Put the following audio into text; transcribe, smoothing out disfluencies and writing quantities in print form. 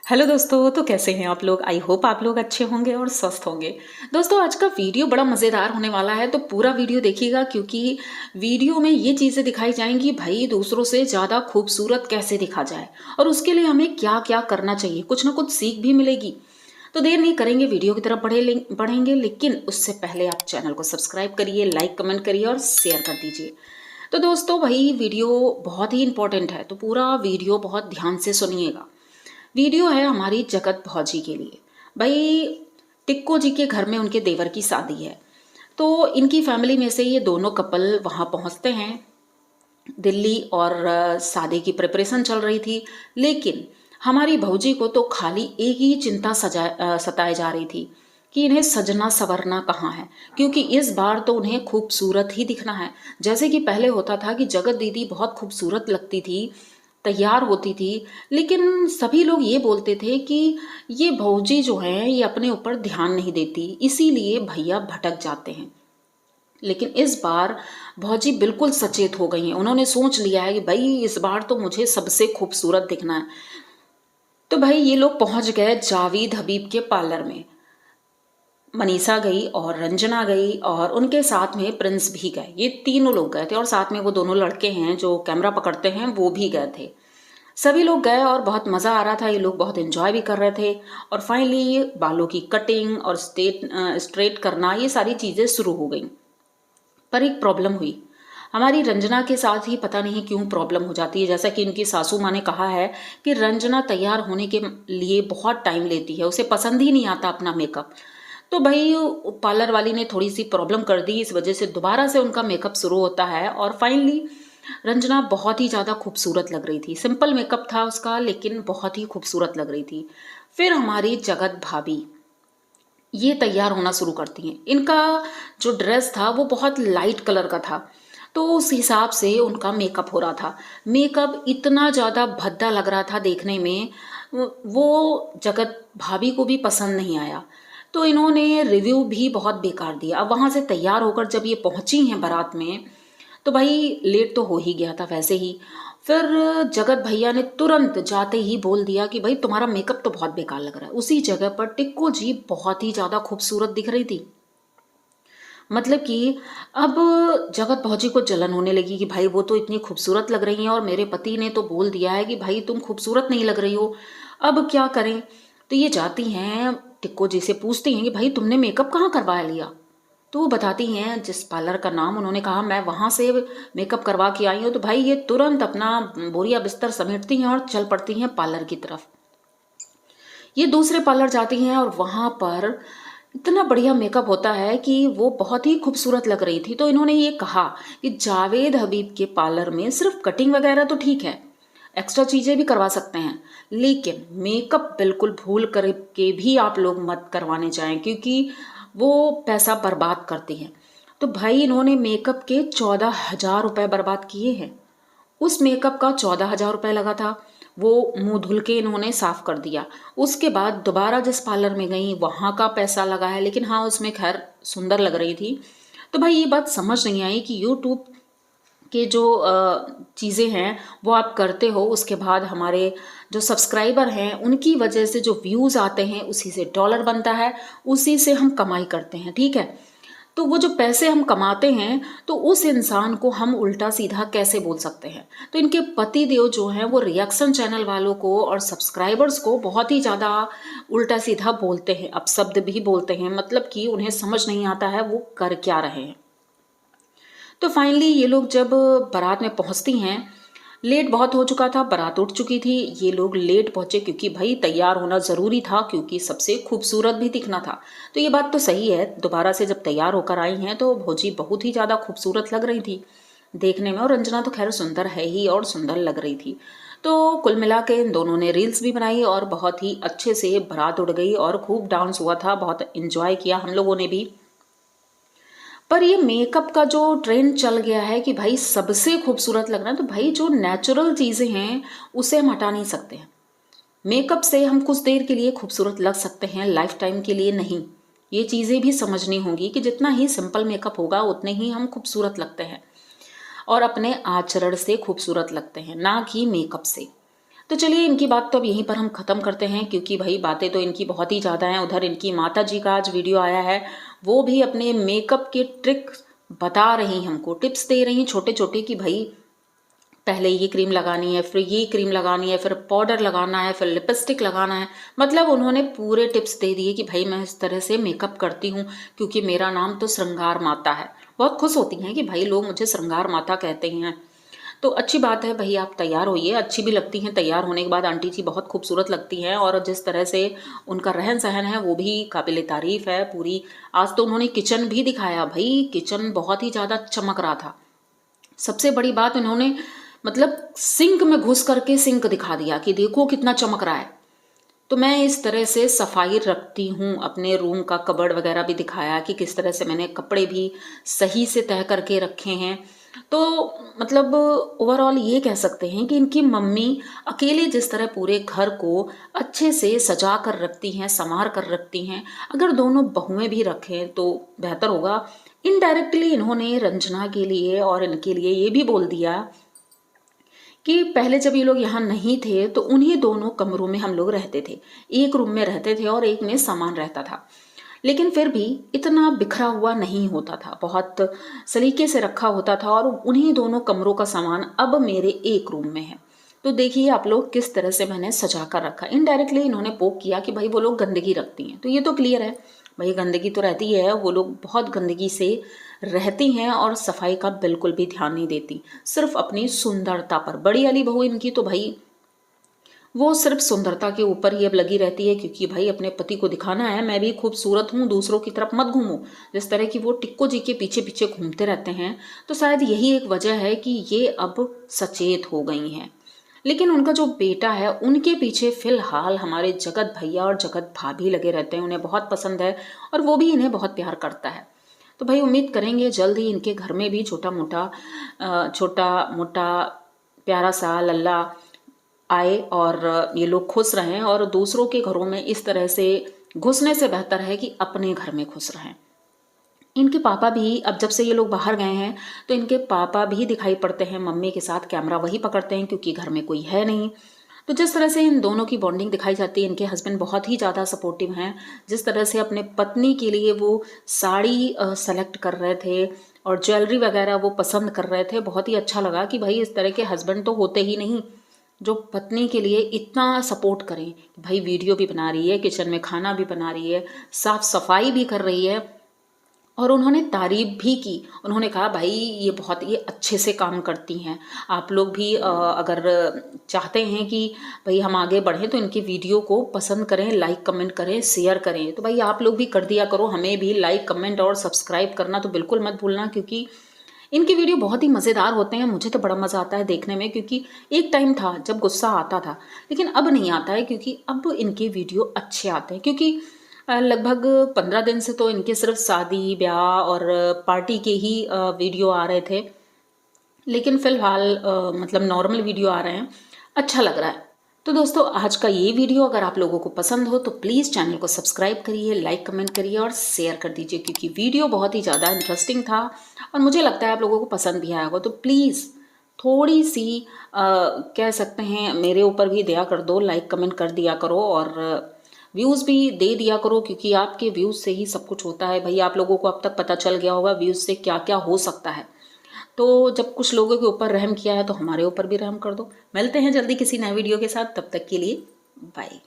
Hello दोस्तों, तो कैसे हैं आप लोग। आई होप आप लोग अच्छे होंगे और स्वस्थ होंगे। दोस्तों, आज का वीडियो बड़ा मज़ेदार होने वाला है, तो पूरा वीडियो देखिएगा क्योंकि वीडियो में ये चीज़ें दिखाई जाएंगी भाई दूसरों से ज़्यादा खूबसूरत कैसे दिखा जाए और उसके लिए हमें क्या क्या करना चाहिए। कुछ ना कुछ सीख भी मिलेगी। तो देर नहीं करेंगे, वीडियो की तरफ बढ़ेंगे, लेकिन उससे पहले आप चैनल को सब्सक्राइब करिए, लाइक कमेंट करिए और शेयर कर दीजिए। तो दोस्तों, भाई वीडियो बहुत ही इंपॉर्टेंट है, तो पूरा वीडियो बहुत ध्यान से सुनिएगा। वीडियो है हमारी जगत भौजी के लिए। भाई टिक्को जी के घर में उनके देवर की शादी है, तो इनकी फैमिली में से ये दोनों कपल वहाँ पहुँचते हैं दिल्ली और शादी की प्रिपरेशन चल रही थी। लेकिन हमारी भौजी को तो खाली एक ही चिंता सताए जा रही थी कि इन्हें सजना संवरना कहाँ है, क्योंकि इस बार तो उन्हें खूबसूरत ही दिखना है। जैसे कि पहले होता था कि जगत दीदी बहुत खूबसूरत लगती थी, तैयार होती थी, लेकिन सभी लोग ये बोलते थे कि ये भौजी जो है ये अपने ऊपर ध्यान नहीं देती, इसीलिए भैया भटक जाते हैं। लेकिन इस बार भौजी बिल्कुल सचेत हो गई हैं। उन्होंने सोच लिया है कि भाई इस बार तो मुझे सबसे खूबसूरत दिखना है। तो भाई ये लोग पहुंच गए जावेद हबीब के पार्लर में। मनीषा गई और रंजना गई और उनके साथ में प्रिंस भी गए। ये तीनों लोग गए थे और साथ में वो दोनों लड़के हैं जो कैमरा पकड़ते हैं, वो भी गए थे। सभी लोग गए और बहुत मज़ा आ रहा था। ये लोग बहुत एंजॉय भी कर रहे थे। और फाइनली बालों की कटिंग और स्ट्रेट करना, ये सारी चीज़ें शुरू हो गई। पर एक प्रॉब्लम हुई। हमारी रंजना के साथ ही पता नहीं क्यों प्रॉब्लम हो जाती है। जैसा कि उनकी सासू माँ ने कहा है कि रंजना तैयार होने के लिए बहुत टाइम लेती है, उसे पसंद ही नहीं आता अपना मेकअप। तो भाई पार्लर वाली ने थोड़ी सी प्रॉब्लम कर दी, इस वजह से दोबारा से उनका मेकअप शुरू होता है। और फाइनली रंजना बहुत ही ज़्यादा खूबसूरत लग रही थी। सिंपल मेकअप था उसका, लेकिन बहुत ही खूबसूरत लग रही थी। फिर हमारी जगत भाभी ये तैयार होना शुरू करती हैं। इनका जो ड्रेस था वो बहुत लाइट कलर का था, तो उस हिसाब से उनका मेकअप हो रहा था। मेकअप इतना ज़्यादा भद्दा लग रहा था देखने में, वो जगत भाभी को भी पसंद नहीं आया। तो इन्होंने रिव्यू भी बहुत बेकार दिया। अब वहाँ से तैयार होकर जब ये पहुँची हैं बारात में, तो भाई लेट तो हो ही गया था वैसे ही। फिर जगत भैया ने तुरंत जाते ही बोल दिया कि भाई तुम्हारा मेकअप तो बहुत बेकार लग रहा है। उसी जगह पर टिक्को जी बहुत ही ज़्यादा खूबसूरत दिख रही थी। मतलब कि अब जगत भौजी को जलन होने लगी कि भाई वो तो इतनी खूबसूरत लग रही हैं और मेरे पति ने तो बोल दिया है कि भाई तुम खूबसूरत नहीं लग रही हो, अब क्या करें। तो ये जाती हैं टिक्को जी से पूछती हैं कि भाई तुमने मेकअप कहाँ करवा लिया। तो वो बताती हैं जिस पार्लर का नाम उन्होंने कहा, मैं वहाँ से मेकअप करवा के आई हूँ। तो भाई ये तुरंत अपना बोरिया बिस्तर समेटती हैं और चल पड़ती हैं पार्लर की तरफ। ये दूसरे पार्लर जाती हैं और वहाँ पर इतना बढ़िया मेकअप होता है कि वो बहुत ही खूबसूरत लग रही थी। तो इन्होंने ये कहा कि जावेद हबीब के पार्लर में सिर्फ कटिंग वगैरह तो ठीक है, एक्स्ट्रा चीज़ें भी करवा सकते हैं, लेकिन मेकअप बिल्कुल भूल कर के भी आप लोग मत करवाने जाएं, क्योंकि वो पैसा बर्बाद करती हैं। तो भाई इन्होंने मेकअप के 14,000 रुपये बर्बाद किए हैं। उस मेकअप का 14,000 रुपये लगा था, वो मुंह धुल के इन्होंने साफ कर दिया। उसके बाद दोबारा जिस पार्लर में गई वहाँ का पैसा लगा है, लेकिन हाँ उसमें खैर सुंदर लग रही थी। तो भाई ये बात समझ नहीं आई कि यूट्यूब के जो चीज़ें हैं वो आप करते हो, उसके बाद हमारे जो सब्सक्राइबर हैं उनकी वजह से जो व्यूज़ आते हैं उसी से डॉलर बनता है, उसी से हम कमाई करते हैं, ठीक है। तो वो जो पैसे हम कमाते हैं, तो उस इंसान को हम उल्टा सीधा कैसे बोल सकते हैं। तो इनके पति देव जो हैं वो रिएक्शन चैनल वालों को और सब्सक्राइबर्स को बहुत ही ज़्यादा उल्टा सीधा बोलते हैं, अपशब्द भी बोलते हैं, मतलब कि उन्हें समझ नहीं आता है वो कर क्या रहे हैं। तो फाइनली ये लोग जब बारात में पहुंचती हैं, लेट बहुत हो चुका था, बारात उठ चुकी थी। ये लोग लेट पहुंचे क्योंकि भाई तैयार होना ज़रूरी था, क्योंकि सबसे खूबसूरत भी दिखना था। तो ये बात तो सही है, दोबारा से जब तैयार होकर आई हैं तो भौजी बहुत ही ज़्यादा खूबसूरत लग रही थी देखने में। और रंजना तो खैर सुंदर है ही और सुंदर लग रही थी। तो कुल मिला के इन दोनों ने रील्स भी बनाई और बहुत ही अच्छे से बारात उड़ गई और खूब डांस हुआ था, बहुत इंजॉय किया हम लोगों ने भी। पर ये मेकअप का जो ट्रेंड चल गया है कि भाई सबसे खूबसूरत लगना है, तो भाई जो नेचुरल चीज़ें हैं उसे हम हटा नहीं सकते हैं। मेकअप से हम कुछ देर के लिए खूबसूरत लग सकते हैं, लाइफ टाइम के लिए नहीं। ये चीज़ें भी समझनी होंगी कि जितना ही सिंपल मेकअप होगा उतने ही हम खूबसूरत लगते हैं और अपने आचरण से खूबसूरत लगते हैं, ना कि मेकअप से। तो चलिए इनकी बात तो अब यहीं पर हम ख़त्म करते हैं, क्योंकि भाई बातें तो इनकी बहुत ही ज़्यादा हैं। उधर इनकी माता जी का आज वीडियो आया है, वो भी अपने मेकअप के ट्रिक बता रही हैं, हमको टिप्स दे रही हैं छोटे छोटे कि भाई पहले ये क्रीम लगानी है, फिर ये क्रीम लगानी है, फिर पाउडर लगाना है, फिर लिपस्टिक लगाना है। मतलब उन्होंने पूरे टिप्स दे दिए कि भाई मैं इस तरह से मेकअप करती हूँ, क्योंकि मेरा नाम तो श्रृंगार माता है। बहुत खुश होती हैं कि भाई लोग मुझे श्रृंगार माता कहते हैं। तो अच्छी बात है भाई, आप तैयार होइए, अच्छी भी लगती हैं। तैयार होने के बाद आंटी जी बहुत खूबसूरत लगती हैं, और जिस तरह से उनका रहन सहन है वो भी काबिल तारीफ है पूरी। आज तो उन्होंने किचन भी दिखाया, भाई किचन बहुत ही ज़्यादा चमक रहा था। सबसे बड़ी बात उन्होंने मतलब सिंक में घुस करके सिंक दिखा दिया कि देखो कितना चमक रहा है। तो मैं इस तरह से सफाई रखती हूँ, अपने रूम का कबर्ड वगैरह भी दिखाया कि किस तरह से मैंने कपड़े भी सही से तह करके रखे हैं। तो मतलब ओवरऑल ये कह सकते हैं कि इनकी मम्मी अकेले जिस तरह पूरे घर को अच्छे से सजा कर रखती हैं, संवार कर रखती हैं, अगर दोनों बहुएं भी रखें तो बेहतर होगा। इनडायरेक्टली इन्होंने रंजना के लिए और इनके लिए ये भी बोल दिया कि पहले जब ये लोग यहाँ नहीं थे तो उन्हीं दोनों कमरों में हम लोग रहते थे, एक रूम में रहते थे और एक में सामान रहता था। लेकिन फिर भी इतना बिखरा हुआ नहीं होता था, बहुत सलीके से रखा होता था, और उन्हीं दोनों कमरों का सामान अब मेरे एक रूम में है। तो देखिए आप लोग किस तरह से मैंने सजा कर रखा। इनडायरेक्टली इन्होंने पोक किया कि भाई वो लोग गंदगी रखती हैं, तो ये तो क्लियर है भाई गंदगी तो रहती है, वो लोग बहुत गंदगी से रहती हैं और सफाई का बिल्कुल भी ध्यान नहीं देती, सिर्फ अपनी सुंदरता पर। बड़ी वाली बहू इनकी तो भाई वो सिर्फ सुंदरता के ऊपर ही अब लगी रहती है, क्योंकि भाई अपने पति को दिखाना है मैं भी खूबसूरत हूँ, दूसरों की तरफ मत घूमो। जिस तरह की वो टिक्को जी के पीछे पीछे घूमते रहते हैं, तो शायद यही एक वजह है कि ये अब सचेत हो गई हैं। लेकिन उनका जो बेटा है उनके पीछे फिलहाल हमारे जगत भैया और जगत भाभी लगे रहते हैं, उन्हें बहुत पसंद है और वो भी इन्हें बहुत प्यार करता है। तो भाई उम्मीद करेंगे जल्द ही इनके घर में भी छोटा मोटा प्यारा सा लल्ला आए और ये लोग खुश रहें, और दूसरों के घरों में इस तरह से घुसने से बेहतर है कि अपने घर में खुश रहें। इनके पापा भी अब जब से ये लोग बाहर गए हैं तो इनके पापा भी दिखाई पड़ते हैं, मम्मी के साथ कैमरा वही पकड़ते हैं क्योंकि घर में कोई है नहीं। तो जिस तरह से इन दोनों की बॉन्डिंग दिखाई जाती है, इनके हस्बैंड बहुत ही ज़्यादा सपोर्टिव हैं। जिस तरह से अपने पत्नी के लिए वो साड़ी सेलेक्ट कर रहे थे और ज्वेलरी वगैरह वो पसंद कर रहे थे, बहुत ही अच्छा लगा कि भाई इस तरह के हस्बैंड तो होते ही नहीं जो पत्नी के लिए इतना सपोर्ट करें। भाई वीडियो भी बना रही है, किचन में खाना भी बना रही है, साफ सफाई भी कर रही है, और उन्होंने तारीफ भी की। उन्होंने कहा भाई ये बहुत ये अच्छे से काम करती हैं, आप लोग भी अगर चाहते हैं कि भाई हम आगे बढ़ें तो इनकी वीडियो को पसंद करें, लाइक कमेंट करें, शेयर करें। तो भाई आप लोग भी कर दिया करो, हमें भी लाइक कमेंट और सब्सक्राइब करना तो बिल्कुल मत भूलना, क्योंकि इनके वीडियो बहुत ही मज़ेदार होते हैं। मुझे तो बड़ा मज़ा आता है देखने में, क्योंकि एक टाइम था जब गुस्सा आता था, लेकिन अब नहीं आता है, क्योंकि अब इनके वीडियो अच्छे आते हैं। क्योंकि लगभग 15 दिन से तो इनके सिर्फ शादी ब्याह और पार्टी के ही वीडियो आ रहे थे, लेकिन फ़िलहाल मतलब नॉर्मल वीडियो आ रहे हैं, अच्छा लग रहा है। तो दोस्तों आज का ये वीडियो अगर आप लोगों को पसंद हो तो प्लीज़ चैनल को सब्सक्राइब करिए, लाइक कमेंट करिए और शेयर कर दीजिए, क्योंकि वीडियो बहुत ही ज़्यादा इंटरेस्टिंग था और मुझे लगता है आप लोगों को पसंद भी आया होगा। तो प्लीज़ थोड़ी सी कह सकते हैं मेरे ऊपर भी दया कर दो, लाइक कमेंट कर दिया करो और व्यूज़ भी दे दिया करो, क्योंकि आपके व्यूज़ से ही सब कुछ होता है। भाई आप लोगों को अब तक पता चल गया होगा व्यूज़ से क्या क्या हो सकता है। तो जब कुछ लोगों के ऊपर रहम किया है तो हमारे ऊपर भी रहम कर दो। मिलते हैं जल्दी किसी नए वीडियो के साथ, तब तक के लिए बाय।